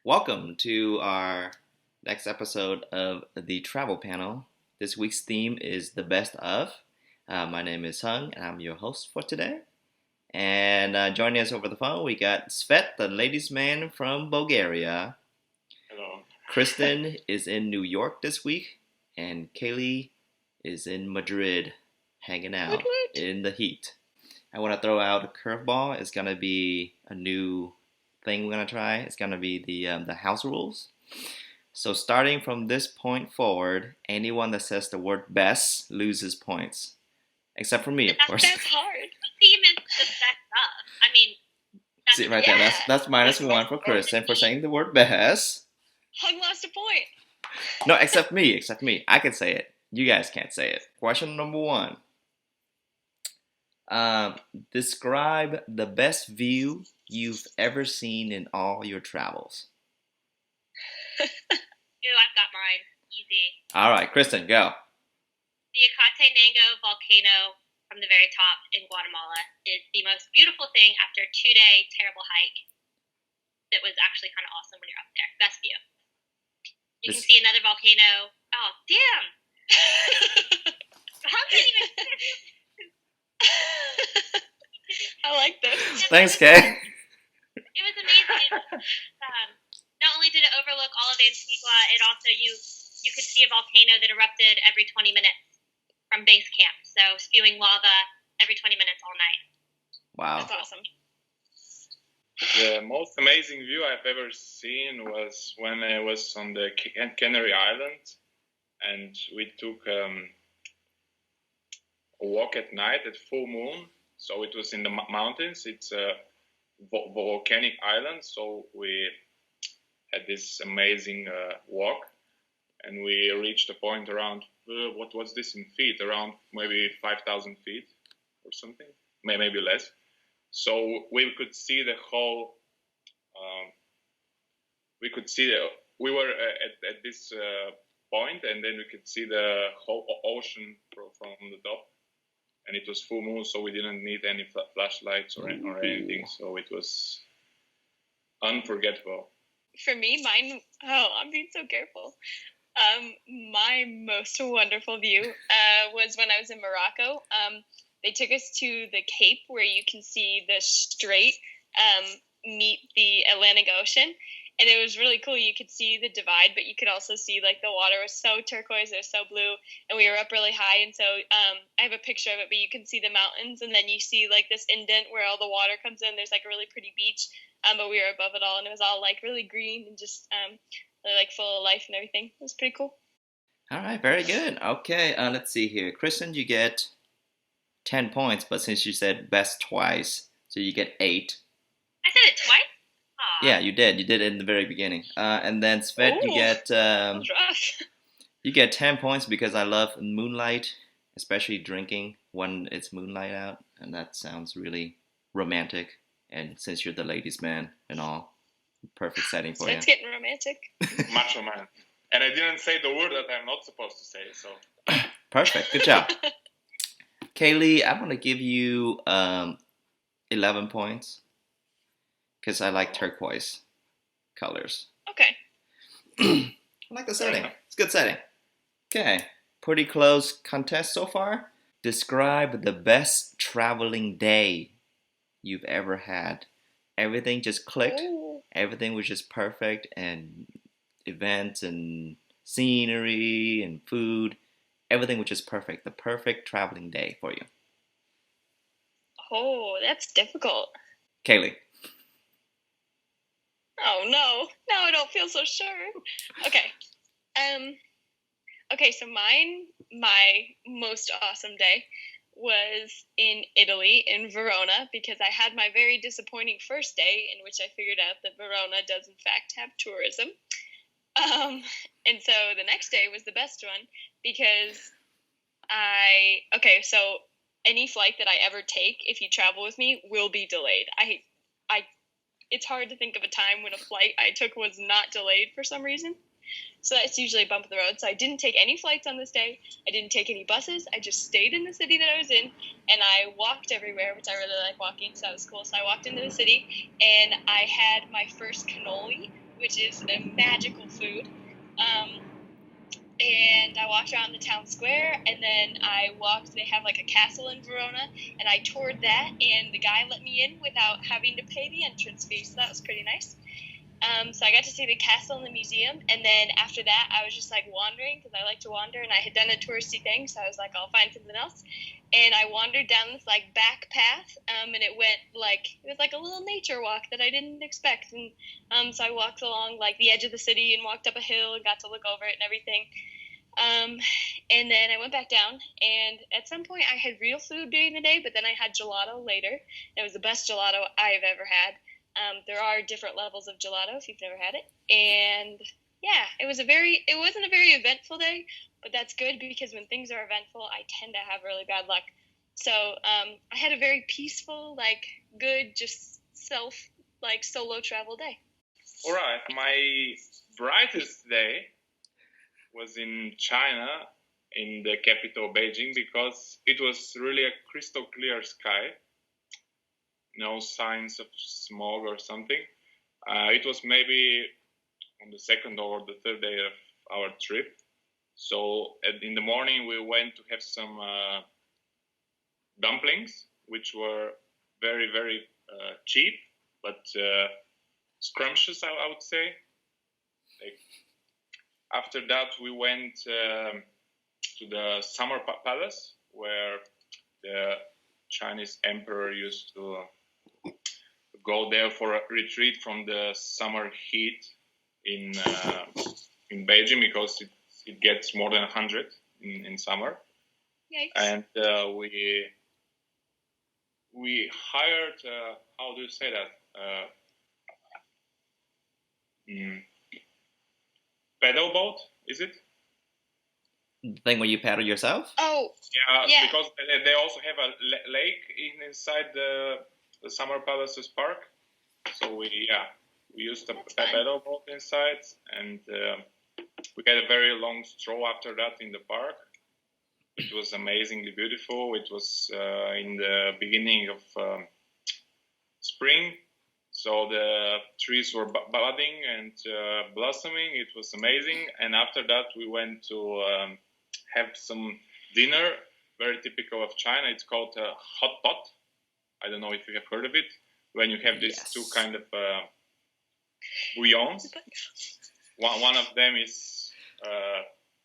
Welcome to our next episode of the Travel Panel. This week's theme is the best of. My name is Hung, and I'm your host for today. And joining us over the phone, we got Svet, the ladies' man from Bulgaria. Hello. Kristen is in New York this week, and Kaylee is in Madrid, hanging out in the heat. I want to throw out a curveball. It's gonna be a new thing we're gonna try. It's gonna be the house rules. So starting from this point forward, anyone that says the word best loses points, except for me, of course. That's hard. Theme is the best of. I mean, that's See right there. That's minus one for Kristen for saying the word best. Hung lost a point. No, except me. Except me. I can say it. You guys can't say it. Question number one. Describe the best view you've ever seen in all your travels. Ooh, I've got mine. Easy. All right, Kristen, go. The Acatenango volcano from the very top in Guatemala is the most beautiful thing after a 2-day terrible hike. That was actually kind of awesome when you're up there. Best view. You can see another volcano. Oh, damn! How can you even... I like this. Thanks, Kay. It was amazing. Not only did it overlook all of Antigua, it also you could see a volcano that erupted every 20 minutes from base camp. So spewing lava every 20 minutes all night. Wow. That's awesome. The most amazing view I've ever seen was when I was on the Canary Islands, and we took a walk at night at full moon. So it was in the mountains. It's a volcanic island, so we had this amazing walk, and we reached a point around what was this in feet? Around maybe 5,000 feet or something, maybe less. So we could see the whole. We were at this point, and then we could see the whole ocean from the top. And it was full moon, so we didn't need any flashlights or anything. So it was unforgettable. For me, I'm being so careful. My most wonderful view was when I was in Morocco. They took us to the Cape where you can see the Strait meet the Atlantic Ocean. And it was really cool. You could see the divide, but you could also see like the water was so turquoise, it was so blue, and we were up really high. And so I have a picture of it, but you can see the mountains, and then you see like this indent where all the water comes in. There's like a really pretty beach, but we were above it all, and it was all like really green and just really like full of life and everything. It was pretty cool. All right, very good. Okay, let's see here. Kristen, you get 10 points, but since you said best twice, so you get 8. I said it twice? Aww. Yeah, you did. You did it in the very beginning. And then Svet, Ooh, you get that was rough. you get 10 points because I love moonlight, especially drinking when it's moonlight out, and that sounds really romantic. And since you're the ladies' man and all, perfect setting for you. It's getting romantic. Macho man. And I didn't say the word that I'm not supposed to say, so. Perfect. Good job. Kaylee, I'm going to give you 11 points because I like turquoise colors. Okay. I like the setting. It's a good setting. Okay. Pretty close contest so far. Describe the best traveling day you've ever had. Everything just clicked. Ooh. Everything was just perfect, and events and scenery and food. Everything was just perfect. The perfect traveling day for you. Oh, that's difficult. Kaylee. Oh no, now I don't feel so sure. Okay. Okay, so my most awesome day was in Italy, in Verona, because I had my very disappointing first day in which I figured out that Verona does in fact have tourism. And so the next day was the best one because so any flight that I ever take, if you travel with me, will be delayed. It's hard to think of a time when a flight I took was not delayed for some reason. So that's usually a bump in the road. So I didn't take any flights on this day. I didn't take any buses. I just stayed in the city that I was in, and I walked everywhere, which I really like walking, so that was cool. So I walked into the city, and I had my first cannoli which is a magical food. And I walked around the town square, and then they have like a castle in Verona, and I toured that, and the guy let me in without having to pay the entrance fee, so that was pretty nice. So I got to see the castle and the museum, and then after that, I was just like wandering, because I like to wander, and I had done a touristy thing, so I was like, I'll find something else. And I wandered down this like back path, and it was like a little nature walk that I didn't expect. And so I walked along like the edge of the city and walked up a hill and got to look over it and everything. And then I went back down, and at some point I had real food during the day, but then I had gelato later. It was the best gelato I've ever had. There are different levels of gelato if you've never had it. And yeah, it wasn't a very eventful day, but that's good because when things are eventful, I tend to have really bad luck. So I had a very peaceful, like good, just solo travel day. All right, my brightest day was in China, in the capital Beijing, because it was really a crystal clear sky. No signs of smog or something. It was maybe on the second or the third day of our trip. So in the morning we went to have some dumplings, which were very, very cheap, but scrumptious, I would say. After that, we went to the Summer Palace, where the Chinese emperor used to go there for a retreat from the summer heat in Beijing, because it gets more than 100 in summer. Yikes. And we hired how do you say that? Paddle boat, is it? The thing where you paddle yourself? Oh, yeah. Because they also have a lake inside the Summer Palace's park. So we used a paddle boat inside, and we had a very long stroll after that in the park. It was amazingly beautiful. It was in the beginning of spring. So the trees were budding and blossoming. It was amazing. And after that, we went to have some dinner, very typical of China. It's called a hot pot. I don't know if you have heard of it. When you have these two kind of bouillons. One of them is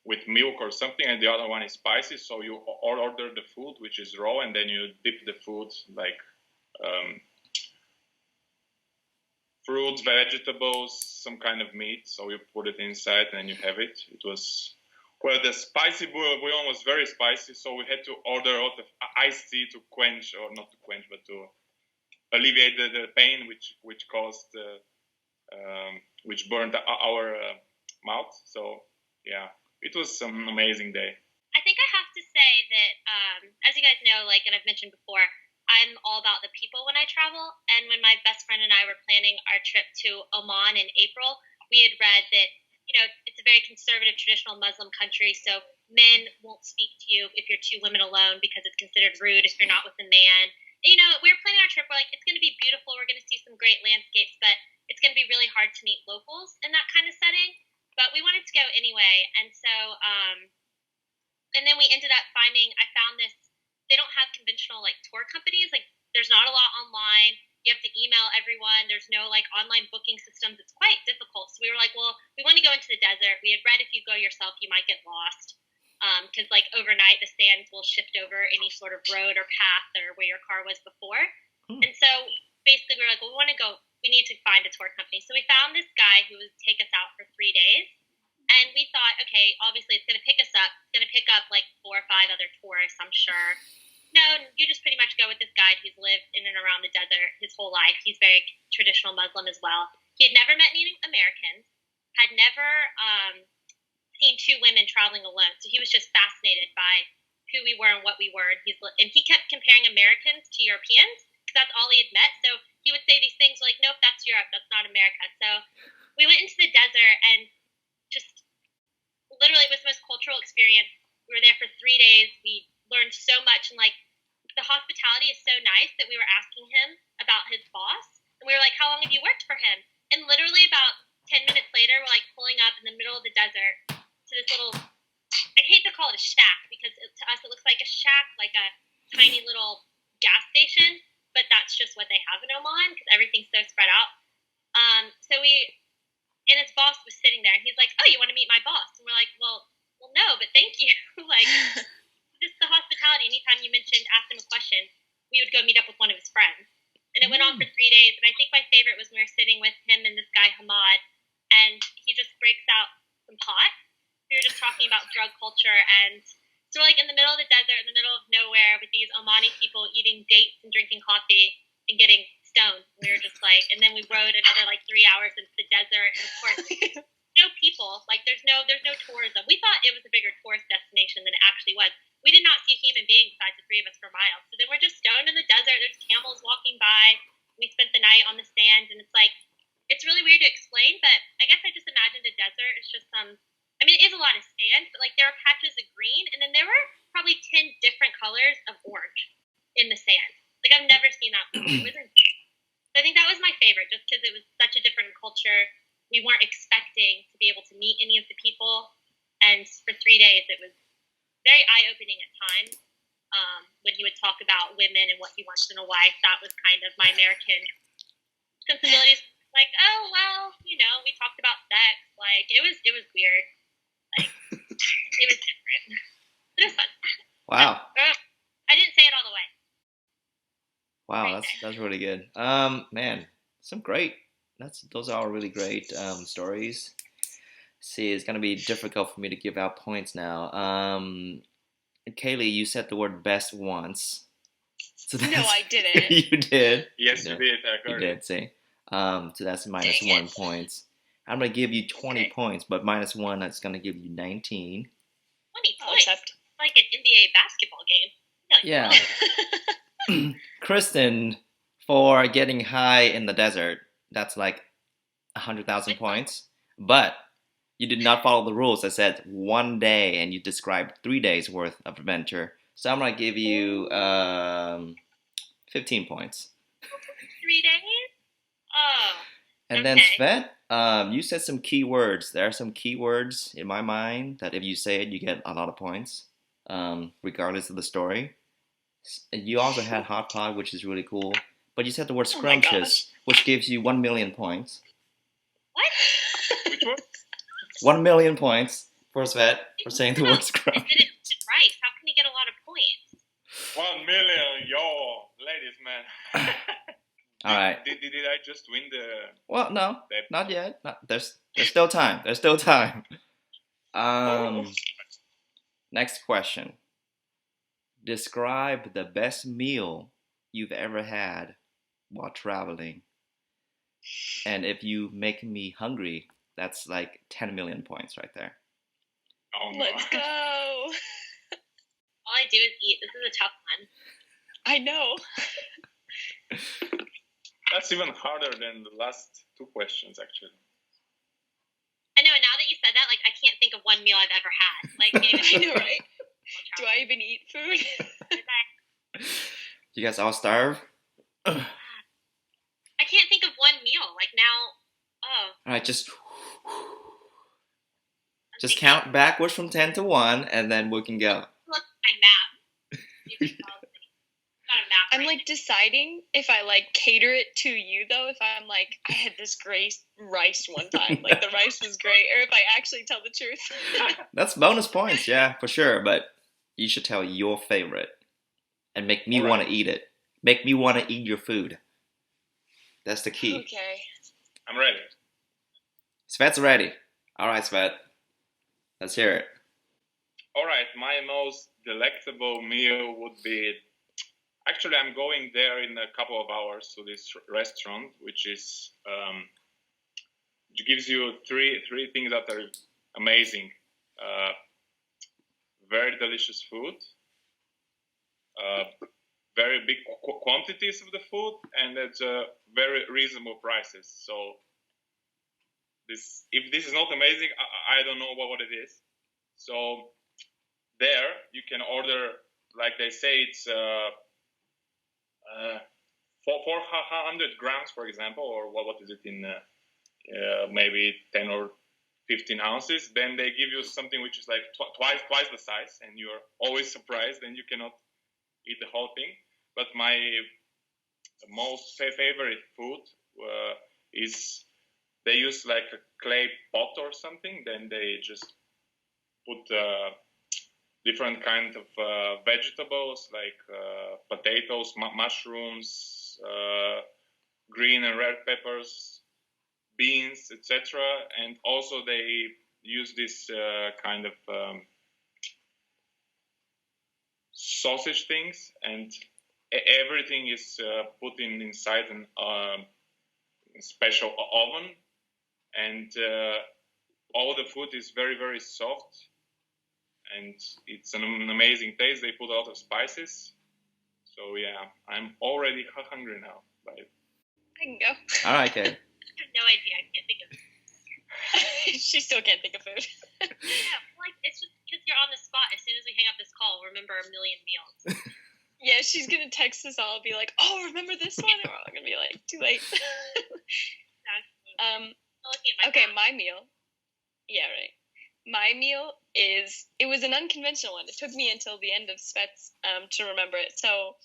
with milk or something, and the other one is spicy. So you order the food, which is raw, and then you dip the food like fruits, vegetables, some kind of meat. So you put it inside and you have it. It was, well, the spicy bouillon was very spicy, so we had to order a lot of iced tea to quench, or not to quench, but to alleviate the pain which caused, which burned our mouth. So yeah, it was an amazing day. I think I have to say that, as you guys know, and I've mentioned before, I'm all about the people when I travel. And when my best friend and I were planning our trip to Oman in April, we had read that, it's a very conservative, traditional Muslim country. So men won't speak to you if you're two women alone, because it's considered rude if you're not with a man. And, we were planning our trip. We're like, it's going to be beautiful. We're going to see some great landscapes, but it's going to be really hard to meet locals in that kind of setting. But we wanted to go anyway. And so, and then we ended up I found this. They don't have conventional tour companies. There's not a lot online. You have to email everyone. There's no online booking systems. It's quite difficult. So we were like, well, we want to go into the desert. We had read if you go yourself, you might get lost, because overnight the sands will shift over any sort of road or path or where your car was before. And so basically we were like, well, we need to find a tour company. So we found this guy who would take us out for 3 days. And we thought, okay, obviously it's going to pick us up. It's going to pick up 4 or 5 other tourists, I'm sure. No, you just pretty much go with this guide who's lived in and around the desert his whole life. He's very traditional Muslim as well. He had never met any Americans, had never seen 2 women traveling alone. So he was just fascinated by who we were and what we were. And he kept comparing Americans to Europeans, because that's all he had met. So he would say these things like, nope, that's Europe, that's not America. So we went into the desert, and just literally it was the most cultural experience. We were there for 3 days. We learned so much, and the hospitality is so nice that we were asking him about his boss, and we were like, how long have you worked for him? And literally about 10 minutes later, we're like pulling up in the middle of the desert to this little. I hate to call it a shack because to us it looks like a shack, like a tiny little gas station. But that's just what they have in Oman because everything's so spread out. And his boss was sitting there, and he's like, "Oh, you want to meet my boss?" And we're like, "Well, no, but thank you." Like, just the hospitality. Anytime you asked him a question, we would go meet up with one of his friends. And it went on for 3 days. And I think my favorite was when we were sitting with him and this guy, Hamad, and he just breaks out some pot. We were just talking about drug culture. And so we're like in the middle of the desert, in the middle of nowhere, with these Omani people eating dates and drinking coffee and getting stoned. We were just like, and then we rode another like 3 hours into the desert. And of course, no people. Like there's no tourism. We thought it was a bigger tourist destination than it actually was. We did not see a human being besides the three of us for miles. So then we're just stoned in the desert. There's camels walking by. We spent the night on the sand, and it's like, it's really weird to explain, but I guess I just imagined a desert. It's just it is a lot of sand, but like there are patches of green, and then there were probably 10 different colors of orange in the sand. Like I've never seen that before. It was insane. So I think that was my favorite, just because it was such a different culture. We weren't expecting to be able to meet any of the people, and for 3 days it was very eye-opening at times. When he would talk about women and what he wants in a wife, that was kind of my American sensibilities. Like, oh well, we talked about sex. Like it was weird. Like it was different. It was fun. Wow. I didn't say it all the way. Wow, that's really good. Man, those are all really great stories. See, it's gonna be difficult for me to give out points now. Kaylee, you said the word best once. So no, I didn't. You did. Yes, you did. You did. See, so that's minus 1 point. I'm gonna give you 20 points, but minus 1, that's gonna give you 19. 20 points. Like an NBA basketball game. Yeah. Kristen, for getting high in the desert, that's like 100,000 points. But you did not follow the rules. I said 1 day, and you described 3 days worth of adventure. So I'm gonna give you 15 points. 3 days? Oh. And then Svet, you said some keywords. There are some keywords in my mind that if you say it, you get a lot of points, regardless of the story. You also had hot pot, which is really cool. But you said the word scrumptious, which gives you 1 million points. What? Which one? 1 million points for Svet for saying the word scrumptious. It's right. How can he get a lot of points? 1 million, yo, ladies, man. All right. Did I just win the? Well, no, not yet. There's still time. There's still time. Next question. Describe the best meal you've ever had while traveling. And if you make me hungry, that's like 10 million points right there. Oh, no. Let's go. All I do is eat. This is a tough one. I know. That's even harder than the last 2 questions, actually. I know, and now that you said that, like, I can't think of one meal I've ever had. Like, I know, right? Do I even eat food? You guys all starve? I can't think of one meal. Like, now, All right, just count backwards from 10 to 1, and then we can go. Look, I map. I'm like deciding if I like cater it to you though. If I'm like, I had this great rice one time, like the rice was great, or if I actually tell the truth. That's bonus points, yeah, for sure. But you should tell your favorite and make me want to eat it. Make me want to eat your food. That's the key. Okay. I'm ready. Svet's ready. All right, Svet. Let's hear it. All right, my most delectable meal would be. Actually, I'm going there in a couple of hours to this restaurant, which is which gives you three things that are amazing. Very delicious food, very big quantities of the food, and at very reasonable prices. So, if this is not amazing, I don't know what it is. So, there you can order, like they say, it's 400 grams, for example, or what is it in maybe 10 or 15 ounces, then they give you something which is like twice the size, and you're always surprised, and you cannot eat the whole thing. But my most favorite food is they use like a clay pot or something. Then they just put different kind of vegetables like potatoes, mushrooms, green and red peppers, beans, etc. And also they use this kind of sausage things, and everything is put inside an special oven, and all the food is very, very soft, and it's an amazing taste. They put a lot of spices. So yeah, I'm already hungry now. I can go. All right, Kay. I have no idea. I can't think of it. She still can't think of food. Yeah, like it's just because you're on the spot. As soon as we hang up this call, remember a million meals. Yeah, she's gonna text us all and be like, "Oh, remember this one?" And we're all gonna be like, "Too late." Okay, my meal. Yeah, right. My meal it was an unconventional one. It took me until the end of Svets to remember it. So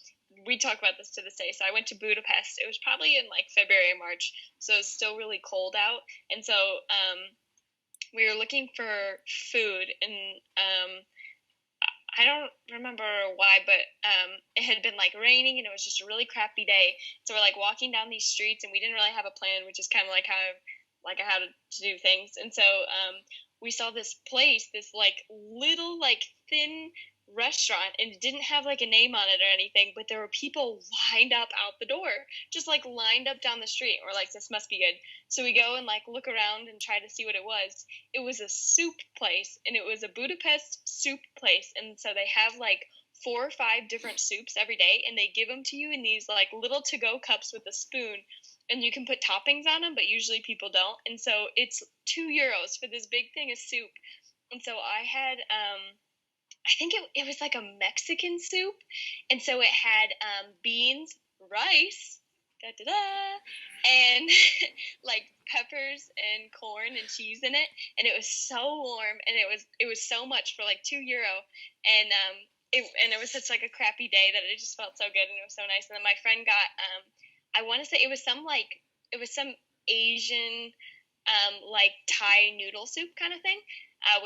we talk about this to this day. So I went to Budapest. It was probably in like February or March, so it's still really cold out. And so we were looking for food, and I don't remember why, but it had been like raining, and it was just a really crappy day. So we're like walking down these streets, and we didn't really have a plan, which is kind of like how to do things. And so we saw this place, this like little like thin restaurant, and it didn't have like a name on it or anything, but there were people lined up out the door, just like lined up down the street. We're like, this must be good. So we go and like look around and try to see what it was. It was a soup place, and it was a Budapest soup place. And so they have like 4 or 5 different soups every day, and they give them to you in these like little to-go cups with a spoon, and you can put toppings on them, but usually people don't. And so it's €2 for this big thing of soup. And so I had I think it was like a Mexican soup, and so it had beans, rice, and like peppers and corn and cheese in it, and it was so warm, and it was so much for like €2, and it was such like a crappy day that it just felt so good, and it was so nice. And then my friend got I want to say it was some Asian like Thai noodle soup kind of thing.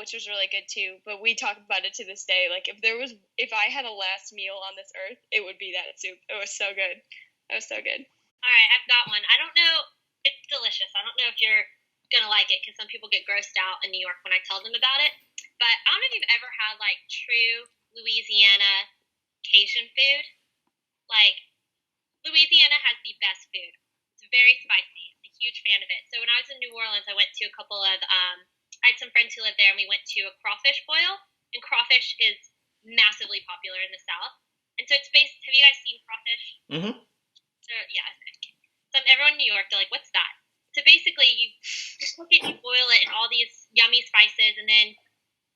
Which was really good too. But we talk about it to this day. Like if I had a last meal on this earth, it would be that soup. It was so good. It was so good. All right, I've got one. I don't know. It's delicious. I don't know if you're gonna like it because some people get grossed out in New York when I tell them about it. But I don't know if you've ever had like true Louisiana Cajun food. Like Louisiana has the best food. It's very spicy. I'm a huge fan of it. So when I was in New Orleans, I went to a couple of I had some friends who lived there, and we went to a crawfish boil. And crawfish is massively popular in the South. And so it's based. Have you guys seen crawfish? Mm-hmm. So, yeah. Everyone in New York, they're like, "What's that?" So basically, you cook it, you boil it, and all these yummy spices, and then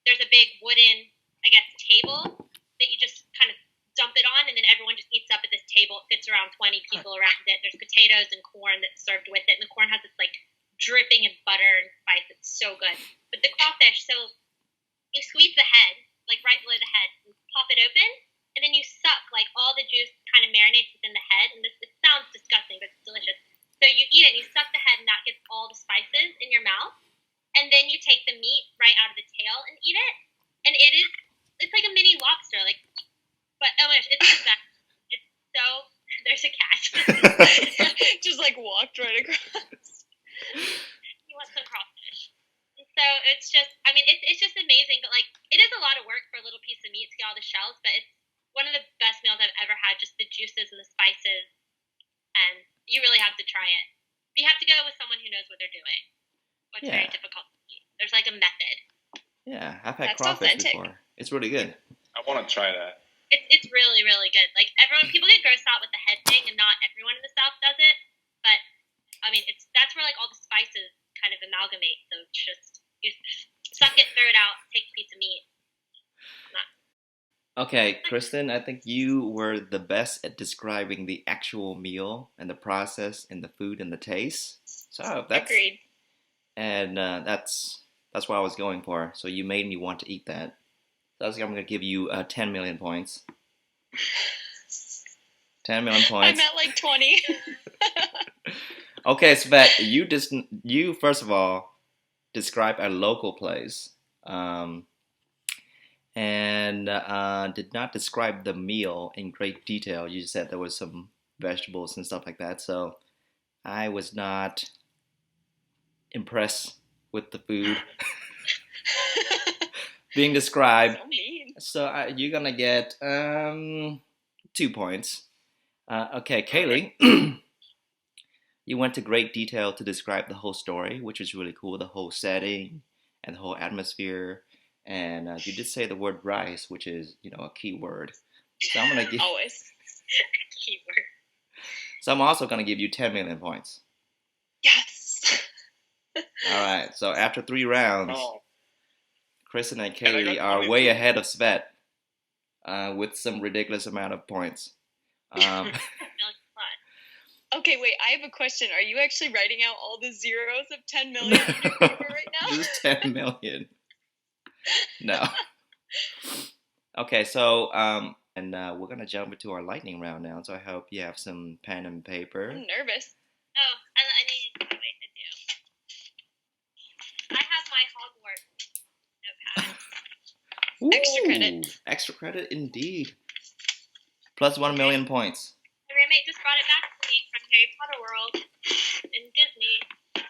there's a big wooden, I guess, table that you just kind of dump it on, and then everyone just eats up at this table. It fits around 20 people around it. There's potatoes and corn that's served with it, and the corn has this like dripping in butter and spice. It's so good. But the crawfish, so you squeeze the head, like right below the head, and pop it open, and then you suck, like all the juice kind of marinates within the head. And it sounds disgusting, but it's delicious. So you eat it, and you suck the head, and that gets all the spices in your mouth. And then you take the meat right out of the tail and eat it. And it's like a mini lobster, like, but oh my gosh, it's the best. It's so, there's a cat. Just like walked right across. He wants some crawfish. And so it's just, I mean, it's just amazing, but like, it is a lot of work for a little piece of meat to get all the shells, but it's one of the best meals I've ever had, just the juices and the spices, and you really have to try it. But you have to go with someone who knows what they're doing. It's very difficult to eat. There's like a method. Yeah, I've had That's crawfish authentic. before. It's really good. I want to try that. It's really, really good. Like people get grossed out with the head thing, and not everyone in the South does it. But I mean, that's where like all the spices kind of amalgamate. So it's just you suck it, throw it out, take a piece of meat. Okay, Kristen, I think you were the best at describing the actual meal and the process and the food and the taste. So Agreed. and that's what I was going for. So you made me want to eat that. So I'm gonna give you 10 million points. 10 million points. I'm at like 20. Okay, Svet, you first of all describe a local place, and did not describe the meal in great detail. You said there was some vegetables and stuff like that, so I was not impressed with the food being described. So mean. So you're gonna get 2 points. Okay, Kaylee, you went to great detail to describe the whole story, which is really cool. The whole setting and the whole atmosphere, and you did say the word rice, which is a key word. So I'm gonna give. Always. Keyword. So I'm also gonna give you 10 million points. Yes. All right. So after 3 rounds, Oh, Kristen and And I Kaylee got are only way 2. ahead of Svet with some ridiculous amount of points. Million plus. Okay, wait. I have a question. Are you actually writing out all the zeros of 10 million on your paper right now? Just 10 million. No. Okay, so and we're gonna jump into our lightning round now. So I hope you have some pen and paper. I'm nervous. Oh, I need. Wait, I do. I have my Hogwarts notepad. Extra credit. Extra credit indeed. Plus 1 million points. My roommate just brought it back to me from Harry Potter World in Disney.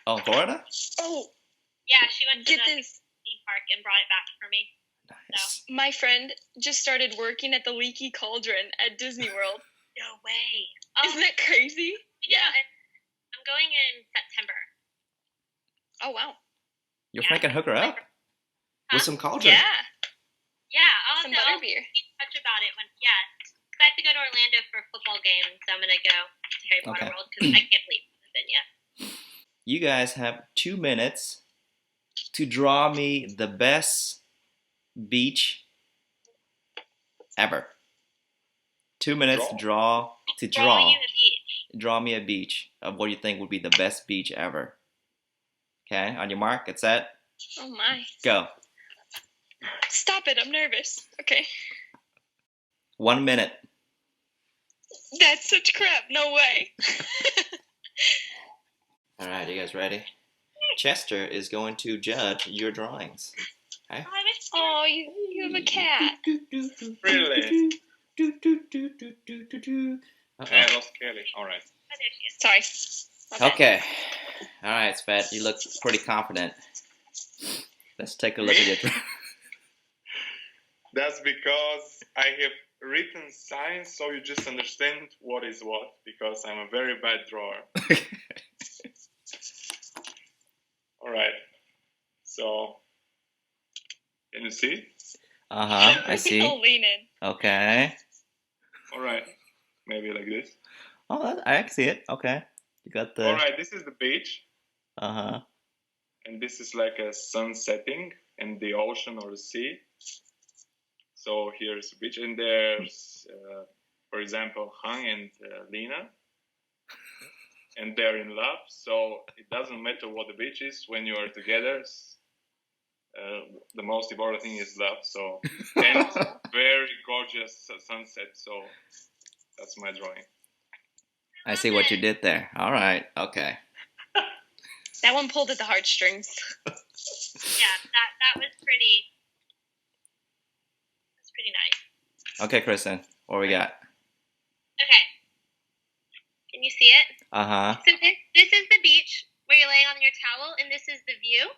Oh, Florida? Oh, Yeah, she went to get the this. theme park and brought it back for me. Nice. My friend just started working at the Leaky Cauldron at Disney World. No way. Isn't that crazy? Yeah. I'm going in September. Oh, wow. You're Yeah. freaking hook her up with some cauldron. Yeah. Yeah, I'll Some have to butterbeer. keep in touch about it when, yeah. 'Cause I have to go to Orlando for a football game, so I'm going to go to Harry Potter Okay. World because I can't leave then yet. You guys have 2 minutes to draw me the best beach ever. 2 minutes to draw Drawing you the beach. draw me a beach of what you think would be the best beach ever. Okay, on your mark, get set, Oh, my. go. Stop it. I'm nervous. Okay. 1 minute. That's such crap. No way. All right, you guys ready? Chester is going to judge your drawings. Okay? Oh, I wish Oh, you have a cat. Really? Uh-oh. I lost Kelly. All right. Oh, there she is. Sorry. My bad. Okay. All right, Svet, you look pretty confident. Let's take a look at your drawing. That's because I have written signs, so you just understand what is what. Because I'm a very bad drawer. All right. So, can you see? Uh-huh, I see. I'll lean in. Okay. All right. Maybe like this. Oh, I can see it. Okay. You got the... All right. This is the beach, Uh-huh. and this is like a sun setting in the ocean or the sea. So here's the beach, and there's, for example, Hang and Lena, and they're in love. So it doesn't matter what the beach is when you are together. The most important thing is love. So and very gorgeous sunset. So that's my drawing. I see what you did there. All right. Okay. That one pulled at the heartstrings. Yeah, that was pretty. That's pretty nice. Okay, Kristen. What we got? Okay. Can you see it? Uh-huh. So this is the beach where you're laying on your towel, and this is the view.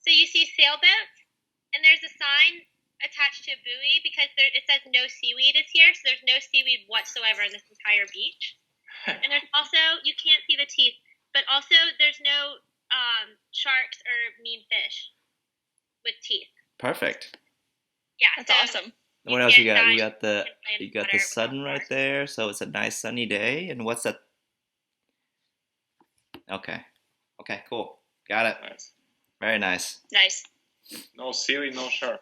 So you see sailboats, and there's a sign attached to a buoy because it says no seaweed is here, so there's no seaweed whatsoever in this entire beach. And there's also, you can't see the teeth, but also there's no sharks or mean fish with teeth. Perfect. Yeah, That's so awesome. What else you can't got? You die got the and play in you got water the without sun right sharks. there, so it's a nice sunny day. And what's that? Okay. Okay, cool. Got it. Nice. Very nice. Nice. No seaweed, no shark.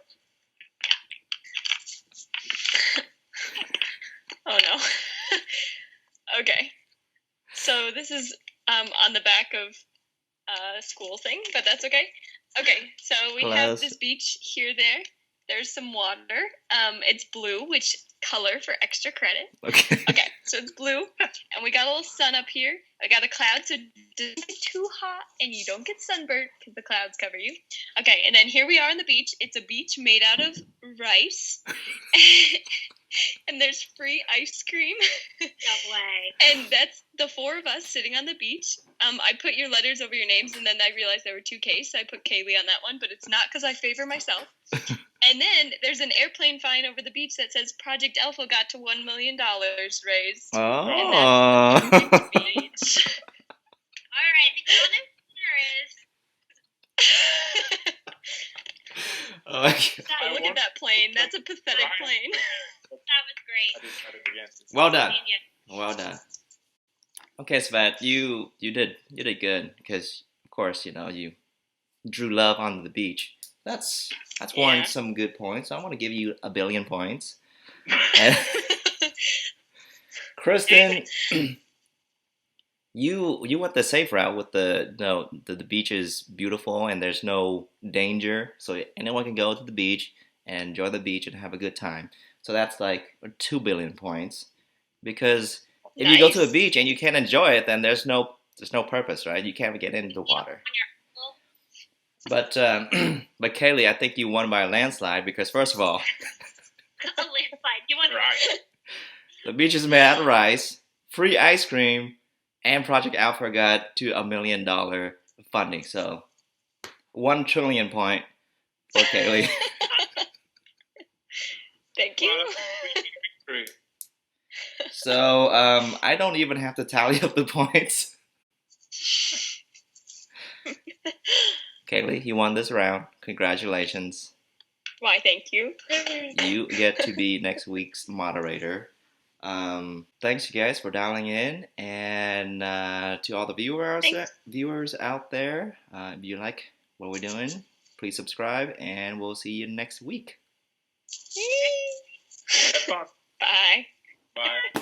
Oh, no. Okay. So this is on the back of school thing, but that's okay. Okay, so we have Close. this beach here, there. There's some water. It's blue, which color for extra credit. Okay. Okay, so it's blue, and we got a little sun up here. I got a cloud, so it doesn't get too hot, and you don't get sunburned because the clouds cover you. Okay, and then here we are on the beach. It's a beach made out of rice, and there's free ice cream. No way. And that's the four of us sitting on the beach. I put your letters over your names, and then I realized there were two Ks, so I put Kaylee on that one, but it's not because I favor myself. And then there's an airplane flying over the beach that says Project Alpha got to $1 million raised. Oh. Beach. All right, the golden winner is. Oh my God. Oh, look at that plane. That's a pathetic plane. That was great. I decided against it. Well done. Genius. Well done. Okay, Svet, you did good because of course you drew love on the beach. That's won Yeah. some good points. I want to give you 1 billion points. And Kristen, you went the safe route with the beach is beautiful and there's no danger, so anyone can go to the beach and enjoy the beach and have a good time. So that's like 2 billion points because if you go to the Nice. beach and you can't enjoy it, then there's no purpose, right? You can't get into the water. But but Kaylee, I think you won by a landslide because first of all, A landslide. You want to Right. the beach is made out of rice, free ice cream, and Project Alpha got to $1 million funding. So 1 trillion point for Kaylee. Thank Well, you. that's a big victory. So I don't even have to tally up the points. Kaylee, you won this round. Congratulations. Why, thank you. You get to be next week's moderator. Thanks, you guys, for dialing in, and to all the viewers out there, if you like what we're doing, please subscribe, and we'll see you next week. Have fun. Bye. Bye.